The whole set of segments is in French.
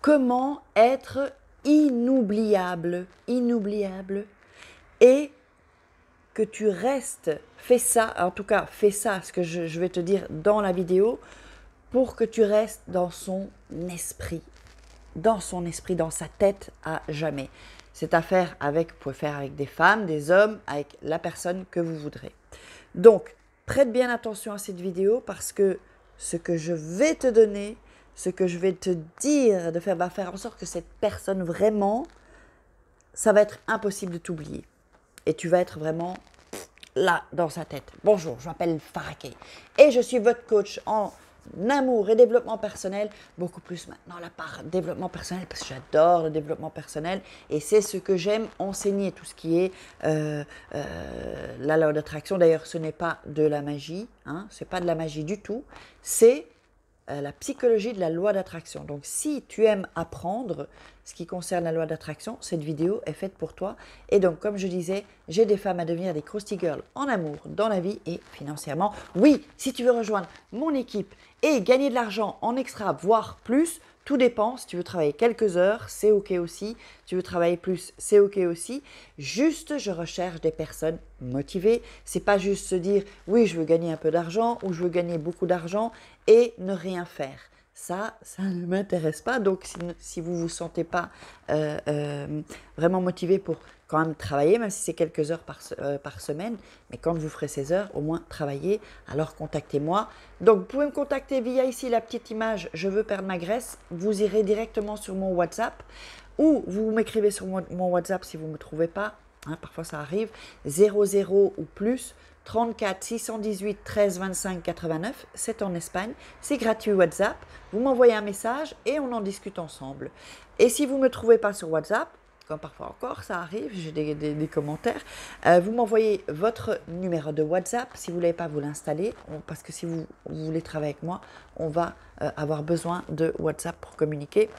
comment être inoubliable, et que tu restes, fais ça, en tout cas fais ça, ce que je vais te dire dans la vidéo, pour que tu restes dans son esprit, dans sa tête à jamais. C'est à faire avec, vous pouvez faire avec des femmes, des hommes, avec la personne que vous voudrez. Donc, prête bien attention à cette vidéo parce que ce que je vais te donner, ce que je vais te dire de faire, va faire en sorte que cette personne vraiment, ça va être impossible de t'oublier. Et tu vas être vraiment là, dans sa tête. Bonjour, je m'appelle Farah Kay et je suis votre coach en amour et développement personnel, beaucoup plus maintenant la part développement personnel parce que j'adore le développement personnel et c'est ce que j'aime enseigner, tout ce qui est la loi d'attraction. D'ailleurs, ce n'est pas de la magie, hein, c'est pas de la magie du tout, c'est la psychologie de la loi d'attraction. Donc, si tu aimes apprendre ce qui concerne la loi d'attraction, cette vidéo est faite pour toi. Et donc, comme je disais, j'ai des femmes à devenir des Krusty Girls en amour, dans la vie et financièrement. Oui, si tu veux rejoindre mon équipe et gagner de l'argent en extra, voire plus, tout dépend. Si tu veux travailler quelques heures, c'est OK aussi. Si tu veux travailler plus, c'est OK aussi. Juste, je recherche des personnes motivées. C'est pas juste se dire « oui, je veux gagner un peu d'argent » ou « je veux gagner beaucoup d'argent » et ne rien faire. Ça ne m'intéresse pas. Donc, si vous ne vous sentez pas vraiment motivé pour quand même travailler, même si c'est quelques heures par semaine, mais quand vous ferez ces heures, au moins travaillez, alors contactez-moi. Donc, vous pouvez me contacter via ici la petite image « Je veux perdre ma graisse ». Vous irez directement sur mon WhatsApp ou vous m'écrivez sur mon WhatsApp si vous ne me trouvez pas. Hein, parfois, ça arrive. 00 ou plus. 34 618 13 25 89, c'est en Espagne, c'est gratuit WhatsApp, vous m'envoyez un message et on en discute ensemble. Et si vous ne me trouvez pas sur WhatsApp, comme parfois encore ça arrive, j'ai des commentaires, vous m'envoyez votre numéro de WhatsApp si vous ne voulez pas vous l'installer, parce que si vous voulez travailler avec moi, on va avoir besoin de WhatsApp pour communiquer.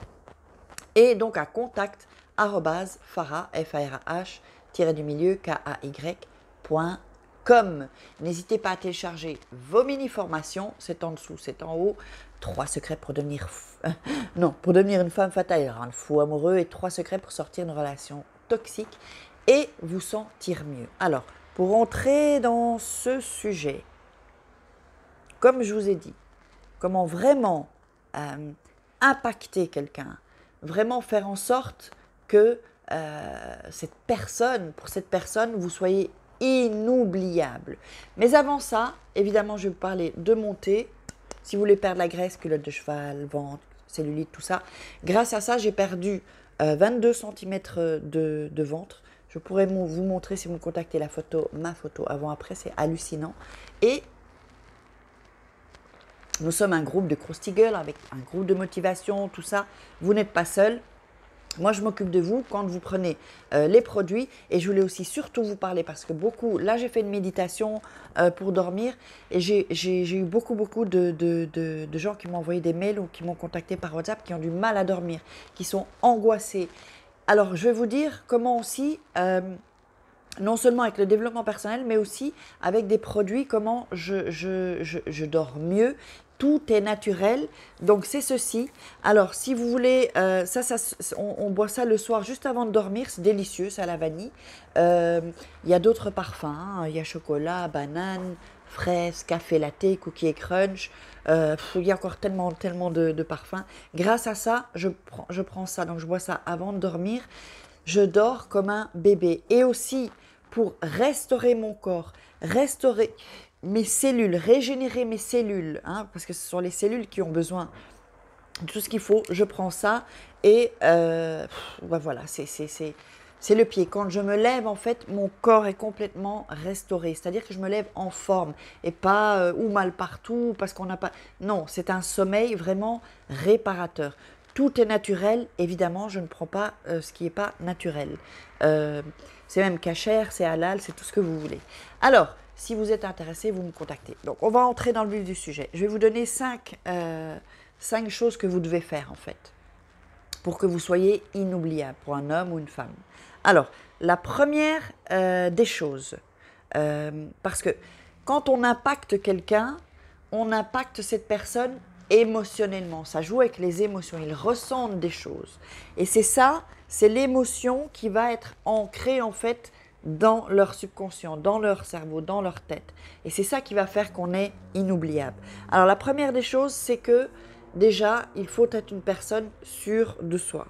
Et donc à contact @farah, FARAH-kay.com. N'hésitez pas à télécharger vos mini-formations, c'est en dessous, c'est en haut. 3 secrets pour devenir pour devenir une femme fatale et rendre fou amoureux, et 3 secrets pour sortir d'une relation toxique et vous sentir mieux. Alors, pour entrer dans ce sujet, comme je vous ai dit, comment vraiment impacter quelqu'un, vraiment faire en sorte que pour cette personne, vous soyez inoubliable. Mais avant ça, évidemment, je vais vous parler de montée. Si vous voulez perdre la graisse, culotte de cheval, ventre, cellulite, tout ça. Grâce à ça, j'ai perdu 22 cm de ventre. Je pourrais vous montrer si vous me contactez ma photo avant-après, c'est hallucinant. Et nous sommes un groupe de Krusty Girls avec un groupe de motivation, tout ça. Vous n'êtes pas seul. Moi, je m'occupe de vous quand vous prenez les produits, et je voulais aussi surtout vous parler parce que là j'ai fait une méditation pour dormir et j'ai eu beaucoup de gens qui m'ont envoyé des mails ou qui m'ont contacté par WhatsApp qui ont du mal à dormir, qui sont angoissés. Alors, je vais vous dire comment aussi, non seulement avec le développement personnel, mais aussi avec des produits, comment je dors mieux. Tout est naturel, donc c'est ceci. Alors, si vous voulez, on boit ça le soir juste avant de dormir, c'est délicieux, c'est à la vanille. Il y a d'autres parfums, hein. Il y a chocolat, banane, fraise, café latte, cookie et crunch. Il y a encore tellement de parfums. Grâce à ça, je prends ça, donc je bois ça avant de dormir. Je dors comme un bébé. Et aussi, pour restaurer mon corps, restaurer mes cellules, régénérer mes cellules, hein, parce que ce sont les cellules qui ont besoin de tout ce qu'il faut, je prends ça et voilà, c'est le pied. Quand je me lève, en fait, mon corps est complètement restauré, c'est-à-dire que je me lève en forme et pas ou mal partout parce qu'on n'a pas… Non, c'est un sommeil vraiment réparateur. Tout est naturel, évidemment, je ne prends pas ce qui n'est pas naturel. C'est même cachère, c'est halal, c'est tout ce que vous voulez. Alors, si vous êtes intéressé, vous me contactez. Donc, on va entrer dans le vif du sujet. Je vais vous donner 5 choses que vous devez faire, en fait, pour que vous soyez inoubliable, pour un homme ou une femme. Alors, la première des choses, parce que quand on impacte quelqu'un, on impacte cette personne émotionnellement, ça joue avec les émotions, ils ressentent des choses. Et c'est ça, c'est l'émotion qui va être ancrée en fait dans leur subconscient, dans leur cerveau, dans leur tête. Et c'est ça qui va faire qu'on est inoubliable. Alors la première des choses, c'est que déjà, il faut être une personne sûre de soi.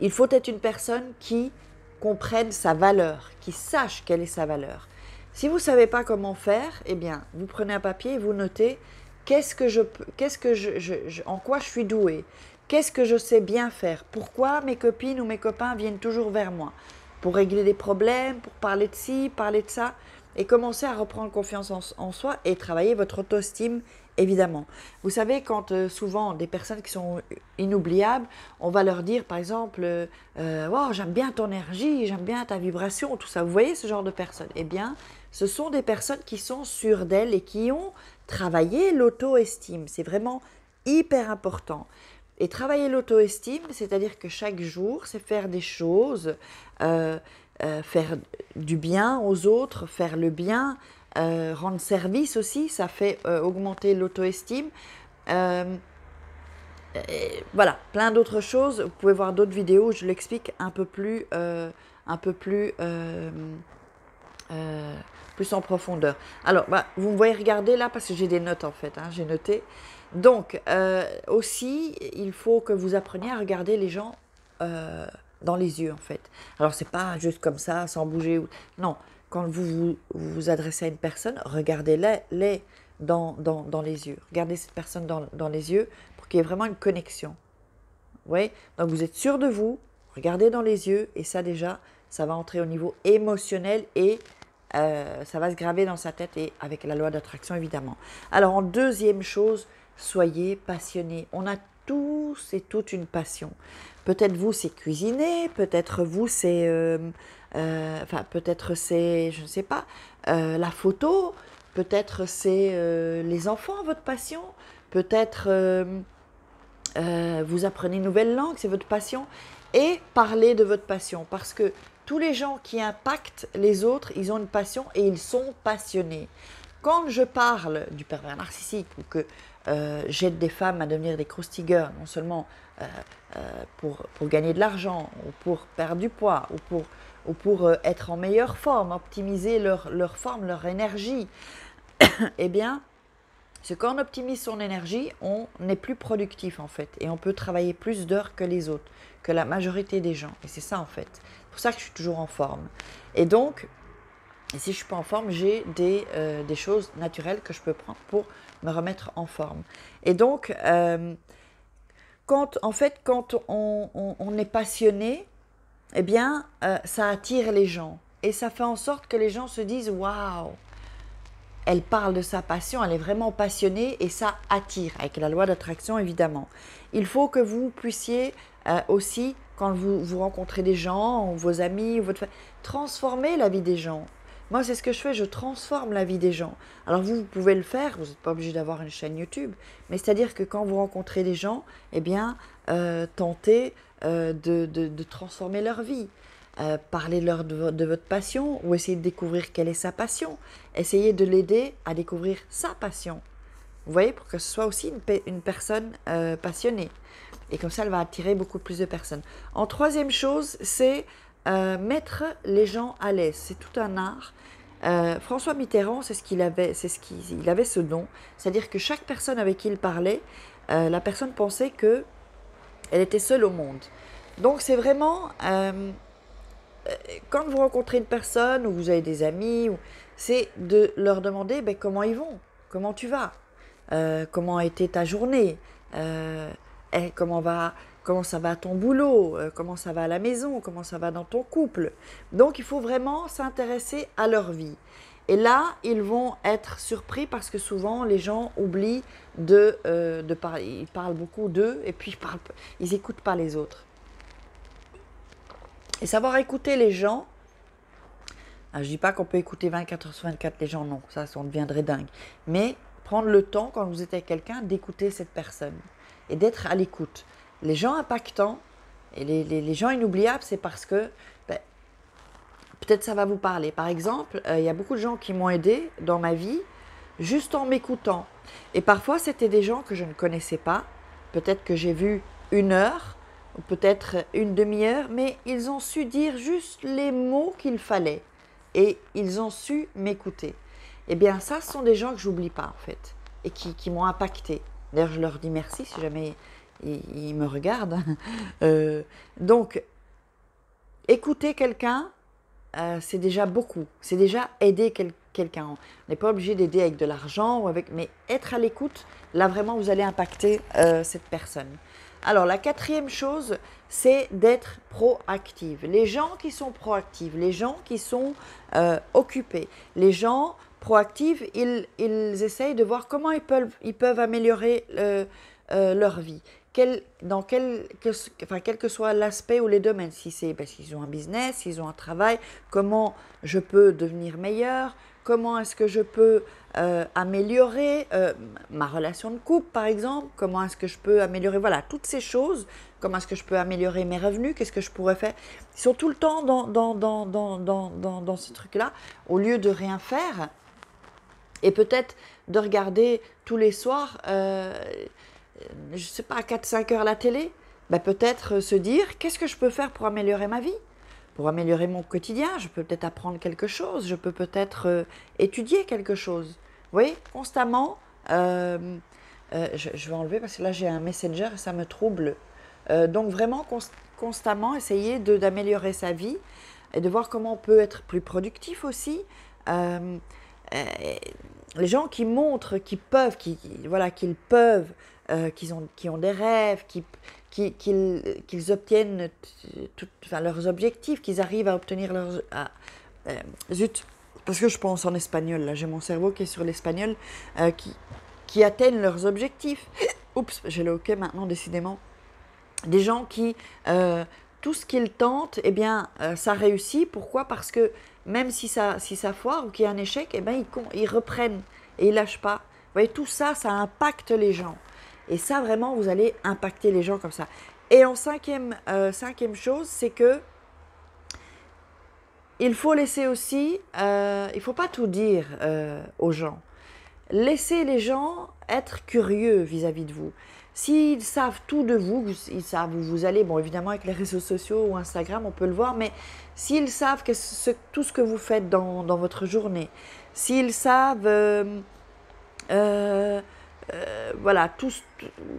Il faut être une personne qui comprenne sa valeur, qui sache quelle est sa valeur. Si vous ne savez pas comment faire, eh bien, vous prenez un papier et vous notez en quoi je suis douée, qu'est-ce que je sais bien faire, pourquoi mes copines ou mes copains viennent toujours vers moi, pour régler des problèmes, pour parler de ci, parler de ça, et commencer à reprendre confiance en soi et travailler votre auto-estime, évidemment. Vous savez, quand souvent des personnes qui sont inoubliables, on va leur dire par exemple wow, j'aime bien ton énergie, j'aime bien ta vibration, tout ça. Vous voyez ce genre de personnes? Eh bien, ce sont des personnes qui sont sûres d'elles et qui ont travaillé l'auto-estime. C'est vraiment hyper important. Et travailler l'auto-estime, c'est-à-dire que chaque jour, c'est faire des choses, faire du bien aux autres, faire le bien, rendre service aussi, ça fait augmenter l'auto-estime. Voilà, plein d'autres choses. Vous pouvez voir d'autres vidéos où je l'explique un peu plus en profondeur. Alors, vous me voyez regarder là parce que j'ai des notes en fait, hein, j'ai noté. Donc, aussi, il faut que vous appreniez à regarder les gens dans les yeux en fait. Alors, c'est pas juste comme ça, sans bouger. Non, quand vous adressez à une personne, regardez-les dans les yeux. Regardez cette personne dans les yeux pour qu'il y ait vraiment une connexion. Vous voyez? Donc, vous êtes sûr de vous, regardez dans les yeux et ça déjà, ça va entrer au niveau émotionnel et ça va se graver dans sa tête et avec la loi d'attraction évidemment. Alors en deuxième chose, soyez passionnés. On a tous et toutes une passion. Peut-être vous c'est cuisiner, peut-être vous c'est, peut-être c'est, je ne sais pas, la photo, peut-être c'est les enfants votre passion, peut-être vous apprenez une nouvelle langue, c'est votre passion. Et parlez de votre passion parce que tous les gens qui impactent les autres, ils ont une passion et ils sont passionnés. Quand je parle du pervers narcissique ou que j'aide des femmes à devenir des croustigers, non seulement pour gagner de l'argent ou pour perdre du poids ou pour être en meilleure forme, optimiser leur forme, leur énergie, eh bien, c'est quand on optimise son énergie, on est plus productif en fait et on peut travailler plus d'heures que les autres, que la majorité des gens. Et c'est ça en fait. C'est pour ça que je suis toujours en forme. Et donc, si je ne suis pas en forme, j'ai des choses naturelles que je peux prendre pour me remettre en forme. Et donc, quand on est passionné, eh bien, ça attire les gens. Et ça fait en sorte que les gens se disent « Waouh !» Elle parle de sa passion, elle est vraiment passionnée et ça attire, avec la loi d'attraction évidemment. Il faut que vous puissiez aussi, quand vous rencontrez des gens, ou vos amis, transformer la vie des gens. Moi, c'est ce que je fais, je transforme la vie des gens. Alors vous pouvez le faire, vous n'êtes pas obligé d'avoir une chaîne YouTube, mais c'est-à-dire que quand vous rencontrez des gens, eh bien, tentez de transformer leur vie. Parler de votre passion ou essayer de découvrir quelle est sa passion. Essayez de l'aider à découvrir sa passion. Vous voyez, pour que ce soit aussi une personne passionnée. Et comme ça, elle va attirer beaucoup plus de personnes. En troisième chose, c'est mettre les gens à l'aise. C'est tout un art. François Mitterrand, il avait ce don. C'est-à-dire que chaque personne avec qui il parlait, la personne pensait qu'elle était seule au monde. Donc c'est vraiment... quand vous rencontrez une personne ou vous avez des amis, c'est de leur demander comment ils vont, comment tu vas, comment a été ta journée, comment ça va à ton boulot, comment ça va à la maison, comment ça va dans ton couple. Donc il faut vraiment s'intéresser à leur vie. Et là, ils vont être surpris parce que souvent les gens oublient de parler. Ils parlent beaucoup d'eux et puis ils n'écoutent pas les autres. Et savoir écouter les gens, je ne dis pas qu'on peut écouter 24 heures sur 24 les gens, non, ça on deviendrait dingue. Mais prendre le temps, quand vous êtes avec quelqu'un, d'écouter cette personne et d'être à l'écoute. Les gens impactants et les gens inoubliables, c'est parce que peut-être ça va vous parler. Par exemple, il y a beaucoup de gens qui m'ont aidé dans ma vie juste en m'écoutant. Et parfois, c'était des gens que je ne connaissais pas. Peut-être que j'ai vu 1 heure, ou peut-être une demi-heure, mais ils ont su dire juste les mots qu'il fallait. Et ils ont su m'écouter. Eh bien, ça, ce sont des gens que j'oublie pas, en fait, et qui m'ont impacté. D'ailleurs, je leur dis merci si jamais ils me regardent. Donc, écouter quelqu'un, c'est déjà beaucoup. C'est déjà aider quelqu'un. On n'est pas obligé d'aider avec de l'argent, mais être à l'écoute, là, vraiment, vous allez impacter cette personne. Alors, la 4e chose, c'est d'être proactive. Les gens qui sont proactifs, les gens qui sont occupés, les gens proactifs, ils essayent de voir comment ils peuvent améliorer leur vie. Quel que soit l'aspect ou les domaines, si c'est parce qu'ils ont un business, s'ils ont un travail, comment je peux devenir meilleur, comment est-ce que je peux améliorer ma relation de couple, par exemple, comment est-ce que je peux améliorer, voilà, toutes ces choses, comment est-ce que je peux améliorer mes revenus, qu'est-ce que je pourrais faire. Ils sont tout le temps dans ce truc-là, au lieu de rien faire, et peut-être de regarder tous les soirs, je ne sais pas, à 4-5 heures la télé, ben peut-être se dire, qu'est-ce que je peux faire pour améliorer ma vie? Pour améliorer mon quotidien, je peux peut-être apprendre quelque chose, je peux peut-être étudier quelque chose. Vous voyez, constamment, je vais enlever parce que là j'ai un messenger et ça me trouble. Donc vraiment, constamment essayer d'améliorer sa vie et de voir comment on peut être plus productif aussi. Les gens qui montrent qu'ils peuvent, voilà, qu'ils peuvent, qui ont des rêves, qu'ils obtiennent leurs objectifs, qu'ils arrivent à obtenir leurs... zut, parce que je pense en espagnol, là j'ai mon cerveau qui est sur l'espagnol, qui atteignent leurs objectifs. Oups, j'ai le hockey maintenant décidément. Des gens qui, tout ce qu'ils tentent, eh bien, ça réussit. Pourquoi? Parce que même si ça foire ou qu'il y a un échec, eh bien, ils reprennent et ils ne lâchent pas. Vous voyez, tout ça, ça impacte les gens. Et ça, vraiment, vous allez impacter les gens comme ça. Et en cinquième chose, c'est que il faut laisser aussi, il ne faut pas tout dire aux gens. Laissez les gens être curieux vis-à-vis de vous. S'ils savent tout de vous, ils savent où vous allez, bon évidemment avec les réseaux sociaux ou Instagram on peut le voir, mais s'ils savent tout ce que vous faites dans votre journée, s'ils savent voilà,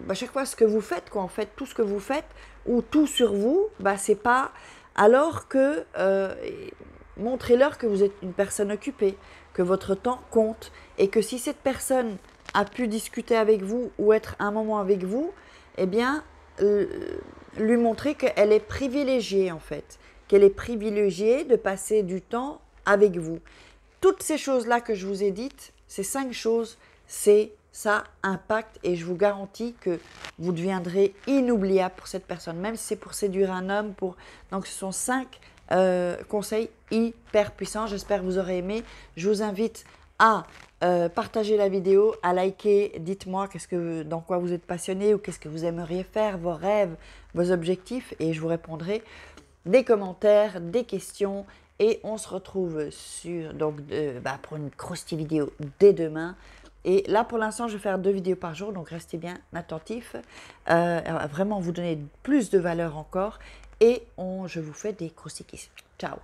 à chaque fois ce que vous faites, quoi, en fait, tout ce que vous faites, ou tout sur vous, bah, c'est pas... Alors que, montrez-leur que vous êtes une personne occupée, que votre temps compte, et que si cette personne a pu discuter avec vous ou être un moment avec vous, eh bien, lui montrer qu'elle est privilégiée, en fait, qu'elle est privilégiée de passer du temps avec vous. Toutes ces choses-là que je vous ai dites, ces 5 choses, ça impacte et je vous garantis que vous deviendrez inoubliable pour cette personne, même si c'est pour séduire un homme. Donc ce sont 5 conseils hyper puissants. J'espère que vous aurez aimé. Je vous invite à partager la vidéo, à liker. Dites-moi dans quoi vous êtes passionné ou qu'est-ce que vous aimeriez faire, vos rêves, vos objectifs, et je vous répondrai des commentaires, des questions. Et on se retrouve pour une croustille vidéo dès demain. Et là, pour l'instant, je vais faire 2 vidéos par jour, donc restez bien attentifs. Vraiment vous donner plus de valeur encore. Et je vous fais des croustilles. Ciao!